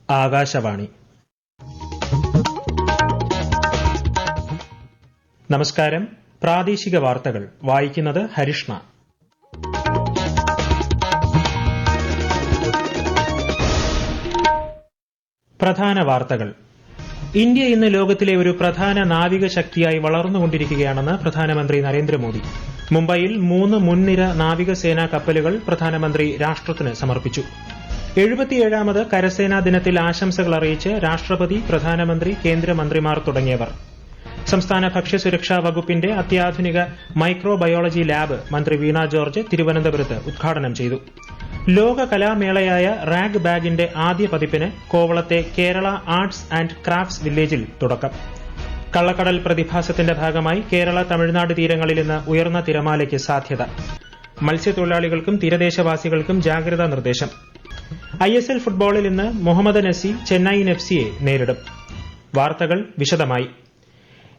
ആകാശവാണി. നമസ്കാരം. പ്രാദേശിക വാർത്തകൾ വായിക്കുന്നത് ഹരിഷ്ണ. പ്രധാന വാർത്തകൾ. ഇന്ത്യ ഇന്ന് ലോകത്തിലെ ഒരു പ്രധാന നാവിക ശക്തിയായി വളർന്നുകൊണ്ടിരിക്കുകയാണെന്ന് പ്രധാനമന്ത്രി നരേന്ദ്രമോദി. മുംബൈയിൽ 3 മുൻനിര നാവികസേനാ കപ്പലുകൾ പ്രധാനമന്ത്രി രാഷ്ട്രത്തിന് സമർപ്പിച്ചു. 77ാമത് കരസേനാ ദിനത്തിൽ ആശംസകൾ അറിയിച്ച് രാഷ്ട്രപതി, പ്രധാനമന്ത്രി, കേന്ദ്രമന്ത്രിമാർ തുടങ്ങിയവർ. സംസ്ഥാന ഭക്ഷ്യസുരക്ഷാ വകുപ്പിന്റെ അത്യാധുനിക മൈക്രോബയോളജി ലാബ് മന്ത്രി വീണ ജോർജ് തിരുവനന്തപുരത്ത് ഉദ്ഘാടനം ചെയ്തു. ലോക കലാമേളയായ റാഗ് ബാഗിന്റെ ആദ്യ പതിപ്പിന് കോവളത്തെ കേരള ആർട്സ് ആന്റ് ക്രാഫ്റ്റ്സ് വില്ലേജിൽ തുടക്കം. കള്ളക്കടൽ പ്രതിഭാസത്തിന്റെ ഭാഗമായി കേരള തമിഴ്നാട് തീരങ്ങളിൽ ഇന്ന് ഉയർന്ന തിരമാലയ്ക്ക് സാധ്യത. മത്സ്യത്തൊഴിലാളികൾക്കും തീരദേശവാസികൾക്കും ജാഗ്രതാ നിർദ്ദേശം. ISL ഫുട്ബോളിൽ ഇന്ന് മുഹമ്മദൻ എസ്സി ചെന്നൈയിൻ FCയെ നേരിടും. വാർത്തകൾ വിശദമായി.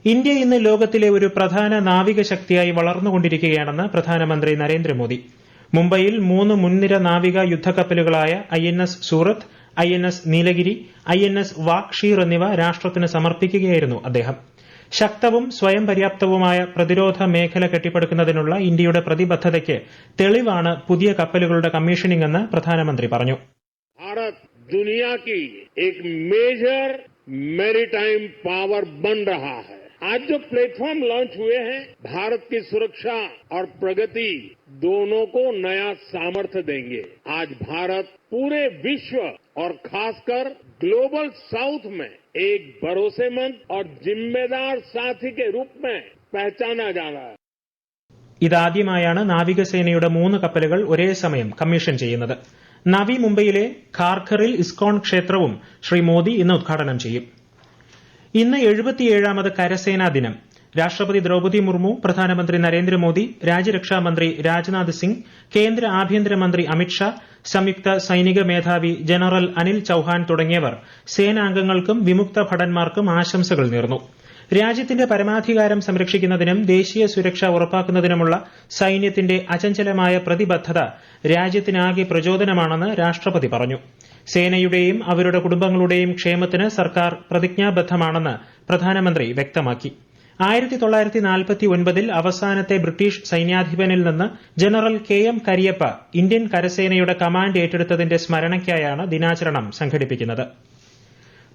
ഇന്ത്യ ഇന്ന് ലോകത്തിലെ ഒരു പ്രധാന നാവിക ശക്തിയായി വളർന്നുകൊണ്ടിരിക്കുകയാണെന്ന് പ്രധാനമന്ത്രി നരേന്ദ്രമോദി. മുംബൈയിൽ 3 മുൻനിര നാവിക യുദ്ധക്കപ്പലുകളായ INS സൂറത്ത്, INS നീലഗിരി, INS വാഗ്ഷീർ എന്നിവ രാഷ്ട്രത്തിന് സമർപ്പിക്കുകയായിരുന്നു അദ്ദേഹം. ശക്തവും സ്വയം പര്യാപ്തവുമായ പ്രതിരോധ മേഖല കെട്ടിപ്പടുക്കുന്നതിനുള്ള ഇന്ത്യയുടെ പ്രതിബദ്ധതയ്ക്ക് തെളിവാണ് പുതിയ കപ്പലുകളുടെ കമ്മീഷനിംഗ് എന്ന് പ്രധാനമന്ത്രി പറഞ്ഞു. भारत दुनिया की एक मेजर मैरीटाइम पावर बन रहा है. आज जो प्लेटफॉर्म लॉन्च हुए हैं, भारत की सुरक्षा और प्रगति दोनों को नया सामर्थ्य देंगे. आज भारत पूरे विश्व और खासकर ग्लोबल साउथ में एक भरोसेमंद और जिम्मेदार साथी के रूप में पहचाना जा रहा है. ഇതാദ്യമായാണ് നാവികസേനയുടെ 3 കപ്പലുകൾ ഒരേ സമയം കമ്മീഷൻ ചെയ്യുന്നത്. നവി മുംബൈയിലെ ഖാർഖറിൽ ഇസ്കോൺ ക്ഷേത്രവും ശ്രീ മോദി ഇന്ന് ഉദ്ഘാടനം ചെയ്യും. ഇന്ന് 77ാമത് കരസേനാ ദിനം. രാഷ്ട്രപതി ദ്രൌപദി മുർമു, പ്രധാനമന്ത്രി നരേന്ദ്രമോദി, രാജ്യരക്ഷാമന്ത്രി രാജ്നാഥ് സിംഗ്, കേന്ദ്ര ആഭ്യന്തരമന്ത്രി അമിത്ഷാ, സംയുക്ത സൈനിക മേധാവി ജനറൽ അനിൽ ചൌഹാൻ തുടങ്ങിയവർ സേനാംഗങ്ങൾക്കും വിമുക്ത ഭടന്മാർക്കും ആശംസകൾ നേർന്നു. രാജ്യത്തിന്റെ പരമാധികാരം സംരക്ഷിക്കുന്നതിനും ദേശീയ സുരക്ഷ ഉറപ്പാക്കുന്നതിനുമുള്ള സൈന്യത്തിന്റെ അചഞ്ചലമായ പ്രതിബദ്ധത രാജ്യത്തിനാകെ പ്രചോദനമാണെന്ന് രാഷ്ട്രപതി പറഞ്ഞു. സേനയുടെയും അവരുടെ കുടുംബങ്ങളുടെയും ക്ഷേമത്തിന് സർക്കാർ പ്രതിജ്ഞാബദ്ധമാണെന്ന് പ്രധാനമന്ത്രി വ്യക്തമാക്കി. 1949ൽ അവസാനത്തെ ബ്രിട്ടീഷ് സൈന്യാധിപനിൽ നിന്ന് ജനറൽ KM കരിയപ്പ ഇന്ത്യൻ കരസേനയുടെ കമാൻഡ് ഏറ്റെടുത്തതിന്റെ സ്മരണയ്ക്കായാണ് ദിനാചരണം സംഘടിപ്പിക്കുന്നത്.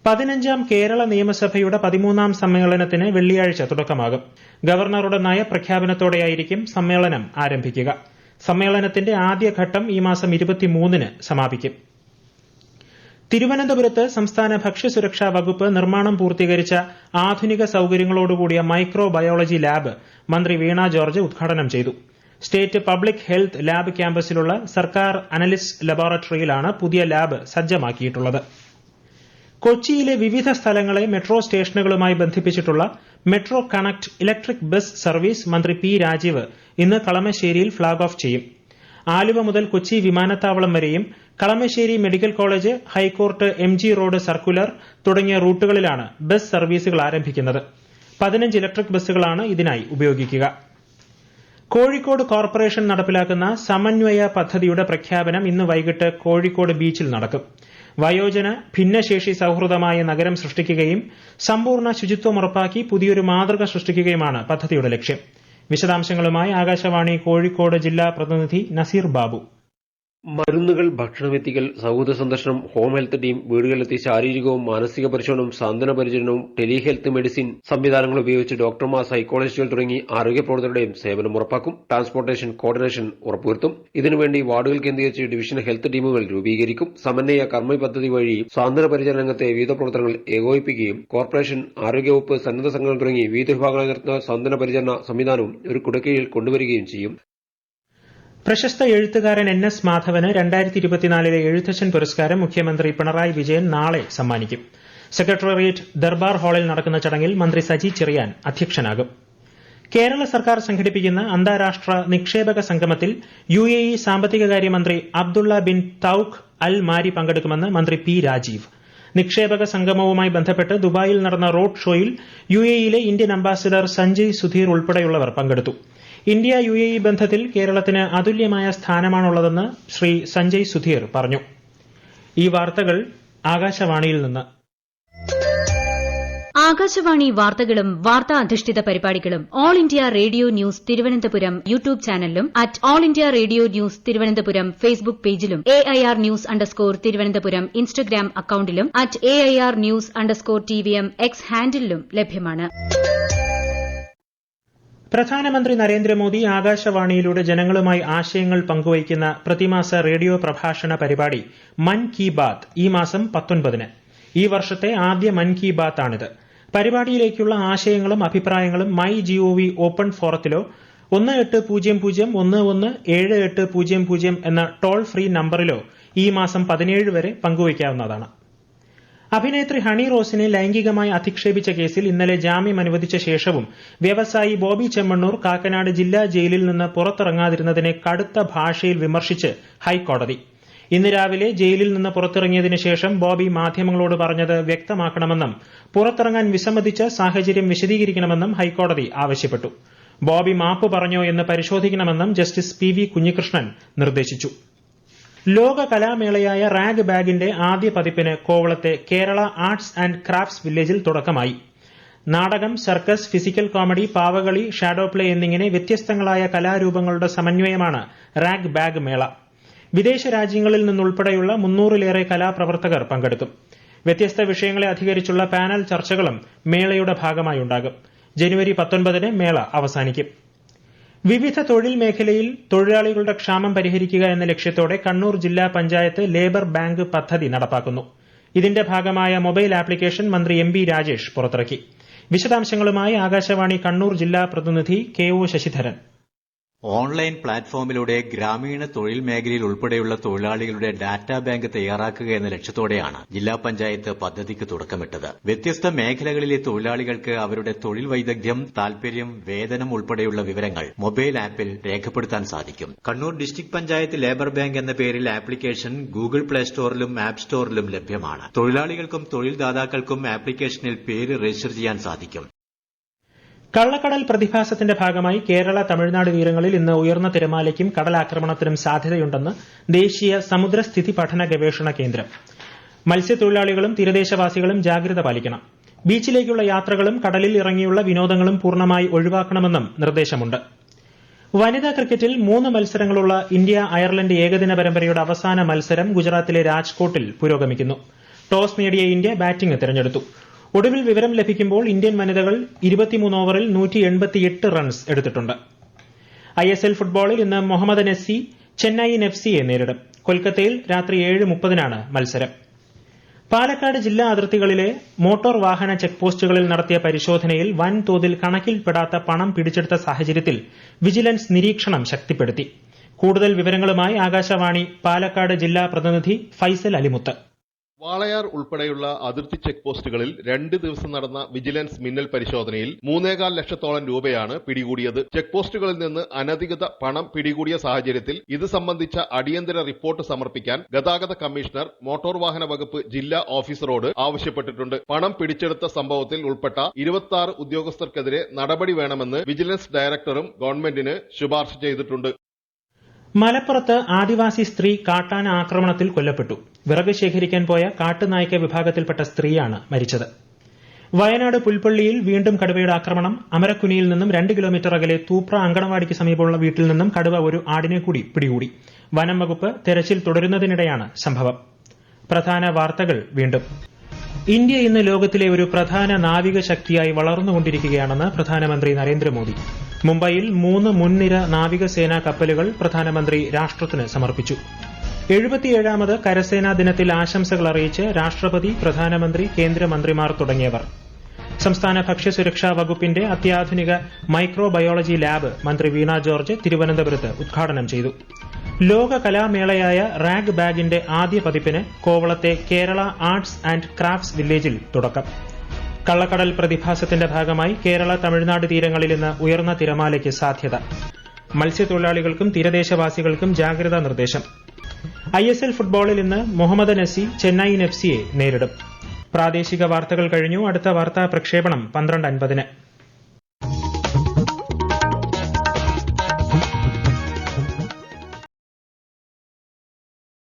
15ാം കേരള നിയമസഭയുടെ 13ാം സമ്മേളനത്തിന് വെള്ളിയാഴ്ച തുടക്കമാകും. ഗവർണറുടെ നയപ്രഖ്യാപനത്തോടെയായിരിക്കും സമ്മേളനം ആരംഭിക്കുക. സമ്മേളനത്തിന്റെ ആദ്യഘട്ടം ഈ മാസം 23ന് സമാപിക്കും. തിരുവനന്തപുരത്ത് സംസ്ഥാന ഭക്ഷ്യസുരക്ഷാ വകുപ്പ് നിർമ്മാണം പൂർത്തീകരിച്ച ആധുനിക സൌകര്യങ്ങളോടുകൂടിയ മൈക്രോബയോളജി ലാബ് മന്ത്രി വീണ ജോർജ് ഉദ്ഘാടനം ചെയ്തു. സ്റ്റേറ്റ് പബ്ലിക് ഹെൽത്ത് ലാബ് ക്യാമ്പസിലുള്ള സർക്കാർ അനലിസ്റ്റ് ലബോറട്ടറിയിലാണ് പുതിയ ലാബ് സജ്ജമാക്കിയിട്ടുള്ളത്. കൊച്ചിയിലെ വിവിധ സ്ഥലങ്ങളെ മെട്രോ സ്റ്റേഷനുകളുമായി ബന്ധിപ്പിച്ചിട്ടുള്ള metro connect electric bus service മന്ത്രി P രാജീവ് ഇന്ന് കളമശ്ശേരിയിൽ ഫ്ളാഗ് ഓഫ് ചെയ്യും. ആലുവ മുതൽ കൊച്ചി വിമാനത്താവളം വരെയും Kalamassery medical college, high court, MG road circular തുടങ്ങിയ റൂട്ടുകളിലാണ് ബസ് സർവീസുകൾ ആരംഭിക്കുന്നത്. 15 ഇലക്ട്രിക് ബസ്സുകളാണ് ഇതിനായി ഉപയോഗിക്കുക. കോഴിക്കോട് കോർപ്പറേഷൻ നടപ്പിലാക്കുന്ന സമന്വയ പദ്ധതിയുടെ പ്രഖ്യാപനം ഇന്ന് വൈകിട്ട് കോഴിക്കോട് ബീച്ചിൽ നടക്കും. വയോജന ഭിന്നശേഷി സൌഹൃദമായ നഗരം സൃഷ്ടിക്കുകയും സമ്പൂർണ്ണ ശുചിത്വം ഉറപ്പാക്കി പുതിയൊരു മാതൃക സൃഷ്ടിക്കുകയുമാണ് പദ്ധതിയുടെ ലക്ഷ്യം. വിശദാംശങ്ങളുമായി ആകാശവാണി കോഴിക്കോട് ജില്ലാ പ്രതിനിധി നസീർ ബാബു. മരുന്നുകൾ, ഭക്ഷണമെത്തിക്കൽ, സൗഹൃദ സന്ദർശനം, ഹോം ഹെൽത്ത് ടീം, വീടുകളിലെത്തി ശാരീരികവും മാനസിക പരിശോധനവും സാന്ത്വന പരിചരണവും, ടെലിഹെൽത്ത് മെഡിസിൻ സംവിധാനങ്ങൾ ഉപയോഗിച്ച് ഡോക്ടർമാർ, സൈക്കോളജിസ്റ്റുകൾ തുടങ്ങി ആരോഗ്യ പ്രവർത്തകരുടെയും സേവനം ഉറപ്പാക്കും. ട്രാൻസ്പോർട്ടേഷൻ കോർഡിനേഷൻ ഉറപ്പുവരുത്തും. ഇതിനുവേണ്ടി വാർഡുകൾ കേന്ദ്രീകരിച്ച് ഡിവിഷൻ ഹെൽത്ത് ടീമുകൾ രൂപീകരിക്കും. സമന്വയ കർമ്മ പദ്ധതി വഴി സാന്ത്വന പരിചരണ രംഗത്തെ വിവിധ പ്രവർത്തനങ്ങൾ ഏകോപിപ്പിക്കുകയും കോർപ്പറേഷൻ, ആരോഗ്യവകുപ്പ്, സന്നദ്ധ സംഘടനകൾ തുടങ്ങി വിവിധ വിഭാഗങ്ങളിൽ നടത്തുന്ന സാന്ത്വന പരിചരണ സംവിധാനവും ഒരു കുടക്കീഴിൽ കൊണ്ടുവരികയും ചെയ്യും. പ്രശസ്ത എഴുത്തുകാരൻ NS മാധവന് 2024 എഴുത്തച്ഛൻ പുരസ്കാരം മുഖ്യമന്ത്രി പിണറായി വിജയൻ നാളെ സമ്മാനിക്കും. സെക്രട്ടേറിയറ്റ് ദർബാർ ഹാളിൽ നടക്കുന്ന ചടങ്ങിൽ മന്ത്രി സജി ചെറിയാൻ അധ്യക്ഷനാകും. കേരള സർക്കാർ സംഘടിപ്പിക്കുന്ന അന്താരാഷ്ട്ര നിക്ഷേപക സംഗമത്തിൽ UAE സാമ്പത്തികകാര്യമന്ത്രി അബ്ദുള്ള ബിൻ തൌഖ് അൽ മാരി പങ്കെടുക്കുമെന്ന് മന്ത്രി P രാജീവ്. നിക്ഷേപക സംഗമവുമായി ബന്ധപ്പെട്ട് ദുബായിൽ നടന്ന റോഡ് ഷോയിൽ UAEയിലെ ഇന്ത്യൻ അംബാസിഡർ സഞ്ജയ് സുധീർ ഉൾപ്പെടെയുള്ളവർ പങ്കെടുത്തു. ഇന്ത്യ UAE ബന്ധത്തിൽ കേരളത്തിന് അതുല്യമായ സ്ഥാനമാണുള്ളതെന്ന് ശ്രീ സഞ്ജയ് സുധീർ പറഞ്ഞു. ഈ വാർത്തകൾ ആകാശവാണിയിൽ നിന്ന്. ആകാശവാണി വാർത്തകളും വാർത്താ അധിഷ്ഠിത പരിപാടികളും All India Radio News Thiruvananthapuram YouTube ചാനലിലും at All India Radio News Thiruvananthapuram Facebook പേജിലും AIR ന്യൂസ് _ ഇൻസ്റ്റഗ്രാം അക്കൌണ്ടിലും at AIR news _ TVM X ഹാൻഡിലും ലഭ്യമാണ്. പ്രധാനമന്ത്രി നരേന്ദ്രമോദി ആകാശവാണിയിലൂടെ ജനങ്ങളുമായി ആശയങ്ങൾ പങ്കുവയ്ക്കുന്ന പ്രതിമാസ റേഡിയോ പ്രഭാഷണ പരിപാടി മൻ കി ബാത്ത് ഈ മാസം 19-ന്. ഈ വർഷത്തെ ആദ്യ മൻ കി ബാത്ത് ആണിത്. പരിപാടിയിലേക്കുള്ള ആശയങ്ങളും അഭിപ്രായങ്ങളും MyGov ഓപ്പൺ ഫോറത്തിലോ 1800117800 എന്ന ടോൾ ഫ്രീ നമ്പറിലോ ഈ മാസം 17 വരെ പങ്കുവയ്ക്കാവുന്നതാണ്. അഭിനേത്രി ഹണി റോസിനെ ലൈംഗികമായി അധിക്ഷേപിച്ച കേസിൽ ഇന്നലെ ജാമ്യം അനുവദിച്ച ശേഷവും വ്യവസായി ബോബി ചെമ്മണ്ണൂർ കാക്കനാട് ജില്ലാ ജയിലിൽ നിന്ന് പുറത്തിറങ്ങാതിരുന്നതിനെ കടുത്ത ഭാഷയിൽ വിമർശിച്ച് ഹൈക്കോടതി. ഇന്ന് രാവിലെ ജയിലിൽ നിന്ന് പുറത്തിറങ്ങിയതിനു ശേഷം ബോബി മാധ്യമങ്ങളോട് പറഞ്ഞത് വ്യക്തമാക്കണമെന്നും പുറത്തിറങ്ങാൻ വിസമ്മതിച്ച സാഹചര്യം വിശദീകരിക്കണമെന്നും ഹൈക്കോടതി ആവശ്യപ്പെട്ടു. ബോബി മാപ്പ് പറഞ്ഞോ എന്ന് പരിശോധിക്കണമെന്നും ജസ്റ്റിസ് PV കുഞ്ഞികൃഷ്ണൻ നിർദ്ദേശിച്ചു. ലോക കലാമേളയായ റാഗ് ബാഗിന്റെ ആദ്യ പതിപ്പിന് കോവളത്തെ കേരള ആർട്സ് ആൻഡ് ക്രാഫ്റ്റ്സ് വില്ലേജിൽ തുടക്കമായി. നാടകം, സർക്കസ്, ഫിസിക്കൽ കോമഡി, പാവകളി, ഷാഡോ പ്ലേ എന്നിങ്ങനെ വ്യത്യസ്തങ്ങളായ കലാരൂപങ്ങളുടെ സമന്വയമാണ് റാഗ് ബാഗ് മേള. വിദേശ രാജ്യങ്ങളിൽ നിന്നുൾപ്പെടെയുള്ള 300-ലേറെ കലാപ്രവർത്തകർ പങ്കെടുക്കും. വ്യത്യസ്ത വിഷയങ്ങളെ അധികരിച്ചുള്ള പാനൽ ചർച്ചകളും മേളയുടെ ഭാഗമായുണ്ടാകും. ജനുവരി 19-ന് മേള അവസാനിക്കും. വിവിധ തൊഴിൽ മേഖലയിൽ തൊഴിലാളികളുടെ ക്ഷാമം പരിഹരിക്കുക എന്ന ലക്ഷ്യത്തോടെ കണ്ണൂർ ജില്ലാ പഞ്ചായത്ത് ലേബർ ബാങ്ക് പദ്ധതി നടപ്പാക്കുന്നു. ഇതിന്റെ ഭാഗമായ മൊബൈൽ ആപ്ലിക്കേഷൻ മന്ത്രി MB രാജേഷ് പുറത്തിറക്കി. വിശദാംശങ്ങളുമായി ആകാശവാണി കണ്ണൂർ ജില്ലാ പ്രതിനിധി KO ശശിധരൻ. ഓൺലൈൻ പ്ലാറ്റ്ഫോമിലൂടെ ഗ്രാമീണ തൊഴിൽ മേഖലയിൽ ഉൾപ്പെടെയുള്ള തൊഴിലാളികളുടെ ഡാറ്റാ ബാങ്ക് തയ്യാറാക്കുക എന്ന ലക്ഷ്യത്തോടെയാണ് ജില്ലാ പഞ്ചായത്ത് പദ്ധതിക്ക് തുടക്കമിട്ടത്. വ്യത്യസ്ത മേഖലകളിലെ തൊഴിലാളികൾക്ക് അവരുടെ തൊഴിൽ വൈദഗ്ധ്യം, താൽപര്യം, വേതനം ഉൾപ്പെടെയുള്ള വിവരങ്ങൾ മൊബൈൽ ആപ്പിൽ രേഖപ്പെടുത്താൻ സാധിക്കും. Kannur district panchayat labour bank എന്ന പേരിൽ ആപ്ലിക്കേഷൻ ഗൂഗിൾ പ്ലേ സ്റ്റോറിലും ആപ്പ് സ്റ്റോറിലും ലഭ്യമാണ്. തൊഴിലാളികൾക്കും തൊഴിൽ ദാതാക്കൾക്കും ആപ്ലിക്കേഷനിൽ പേര് രജിസ്റ്റർ ചെയ്യാൻ സാധിക്കും. കള്ളക്കടൽ പ്രതിഭാസത്തിന്റെ ഭാഗമായി കേരള തമിഴ്നാട് തീരങ്ങളിൽ ഇന്ന് ഉയർന്ന തിരമാലയ്ക്കും കടലാക്രമണത്തിനും സാധ്യതയുണ്ടെന്ന് ദേശീയ സമുദ്രസ്ഥിതി പഠന ഗവേഷണ കേന്ദ്രം. മത്സ്യത്തൊഴിലാളികളും തീരദേശവാസികളും ജാഗ്രത പാലിക്കണം. ബീച്ചിലേക്കുള്ള യാത്രകളും കടലിൽ ഇറങ്ങിയുള്ള വിനോദങ്ങളും പൂർണ്ണമായി ഒഴിവാക്കണമെന്നും നിർദ്ദേശമുണ്ട്. വനിതാ ക്രിക്കറ്റിൽ 3 മത്സരങ്ങളുള്ള ഇന്ത്യ-അയർലൻഡ് ഏകദിന പരമ്പരയുടെ അവസാന മത്സരം ഗുജറാത്തിലെ രാജ്കോട്ടിൽ പുരോഗമിക്കുന്നു. ടോസ് നേടിയ ഇന്ത്യ ബാറ്റിംഗ് തിരഞ്ഞെടുത്തു. ഒടുവിൽ വിവരം ലഭിക്കുമ്പോൾ ഇന്ത്യൻ വനിതകൾ 23 ഓവറിൽ 188 റൺസ് എടുത്തിട്ടുണ്ട്. ISL ഫുട്ബോളിൽ ഇന്ന് മുഹമ്മദൻ SC ചെന്നൈയിൻ FCയെ നേരിടും. കൊൽക്കത്തയിൽ രാത്രി 7:30-നാണ് മത്സരം. പാലക്കാട് ജില്ലാ അതിർത്തികളിലെ മോട്ടോർ വാഹന ചെക്ക് പോസ്റ്റുകളിൽ നടത്തിയ പരിശോധനയിൽ വൻതോതിൽ കണക്കിൽപ്പെടാത്ത പണം പിടിച്ചെടുത്ത സാഹചര്യത്തിൽ വിജിലൻസ് നിരീക്ഷണം ശക്തിപ്പെടുത്തി. കൂടുതൽ വിവരങ്ങളുമായി ആകാശവാണി പാലക്കാട് ജില്ലാ പ്രതിനിധി ഫൈസൽ അലിമുത്ത്. വാളയാർ ഉൾപ്പെടെയുള്ള അതിർത്തി ചെക്ക് പോസ്റ്റുകളിൽ 2 ദിവസം നടന്ന വിജിലൻസ് മിന്നൽ പരിശോധനയിൽ 3.25 ലക്ഷത്തോളം രൂപയാണ് പിടികൂടിയത്. ചെക്ക് പോസ്റ്റുകളിൽ നിന്ന് അനധികൃത പണം പിടികൂടിയ സാഹചര്യത്തിൽ ഇത് സംബന്ധിച്ച അടിയന്തര റിപ്പോർട്ട് സമർപ്പിക്കാൻ ഗതാഗത കമ്മീഷണർ മോട്ടോർ വാഹന വകുപ്പ് ജില്ലാ ഓഫീസറോട് ആവശ്യപ്പെട്ടിട്ടുണ്ട്. പണം പിടിച്ചെടുത്ത സംഭവത്തിൽ ഉൾപ്പെട്ട 26 ഉദ്യോഗസ്ഥർക്കെതിരെ നടപടി വേണമെന്ന് വിജിലൻസ് ഡയറക്ടറും ഗവൺമെന്റിന് ശുപാർശ ചെയ്തിട്ടുണ്ട്. മലപ്പുറത്ത് ആദിവാസി സ്ത്രീ കാട്ടാന ആക്രമണത്തിൽ കൊല്ലപ്പെട്ടു. വിറക് ശേഖരിക്കാൻ പോയ കാട്ടുനായ്ക്ക വിഭാഗത്തിൽപ്പെട്ട സ്ത്രീയാണ് മരിച്ചത്. വയനാട് പുൽപ്പള്ളിയിൽ വീണ്ടും കടുവയുടെ ആക്രമണം. അമരക്കുനിയിൽ നിന്നും 2 കിലോമീറ്റർ അകലെ തൂപ്ര അങ്കണവാടിക്ക് സമീപമുള്ള വീട്ടിൽ നിന്നും കടുവ ഒരു ആടിനെ കൂടി പിടികൂടി. വനം വകുപ്പ് തെരച്ചിൽ തുടരുന്നതിനിടെയാണ് സംഭവം. പ്രധാന വാർത്തകൾ വീണ്ടും. ഇന്ത്യ ഇന്ന് ലോകത്തിലെ ഒരു പ്രധാന നാവിക ശക്തിയായി വളർന്നുകൊണ്ടിരിക്കുകയാണെന്ന് പ്രധാനമന്ത്രി നരേന്ദ്രമോദി. മുംബൈയിൽ 3 മുൻനിര നാവികസേനാ കപ്പലുകൾ പ്രധാനമന്ത്രി രാഷ്ട്രത്തിന് സമർപ്പിച്ചു. 77ാമത് കരസേനാ ദിനത്തിൽ ആശംസകൾ അറിയിച്ച് രാഷ്ട്രപതി, പ്രധാനമന്ത്രി, കേന്ദ്രമന്ത്രിമാർ തുടങ്ങിയവർ. സംസ്ഥാന ഭക്ഷ്യസുരക്ഷാ വകുപ്പിന്റെ അത്യാധുനിക മൈക്രോബയോളജി ലാബ് മന്ത്രി വീണ ജോർജ് തിരുവനന്തപുരത്ത് ഉദ്ഘാടനം ചെയ്തു. ലോക കലാമേളയായ റാഗ് ബാഗിന്റെ ആദ്യ പതിപ്പിന് കോവളത്തെ കേരള ആർട്സ് ആൻഡ് ക്രാഫ്റ്റ്സ് വില്ലേജിൽ തുടക്കം. കള്ളക്കടൽ പ്രതിഭാസത്തിന്റെ ഭാഗമായി കേരള തമിഴ്നാട് തീരങ്ങളിൽ ഇന്ന് ഉയർന്ന തിരമാലയ്ക്ക് സാധ്യത. മത്സ്യത്തൊഴിലാളികൾക്കും തീരദേശവാസികൾക്കും ജാഗ്രതാ നിർദ്ദേശം. ISL ഫുട്ബോളിൽ ഇന്ന് മുഹമ്മദൻ SC ചെന്നൈയിൻ FCയെ നേരിടും. പ്രാദേശിക വാർത്തകൾ കഴിഞ്ഞു. അടുത്ത വാർത്താ പ്രക്ഷേപണം 12:50-ന്.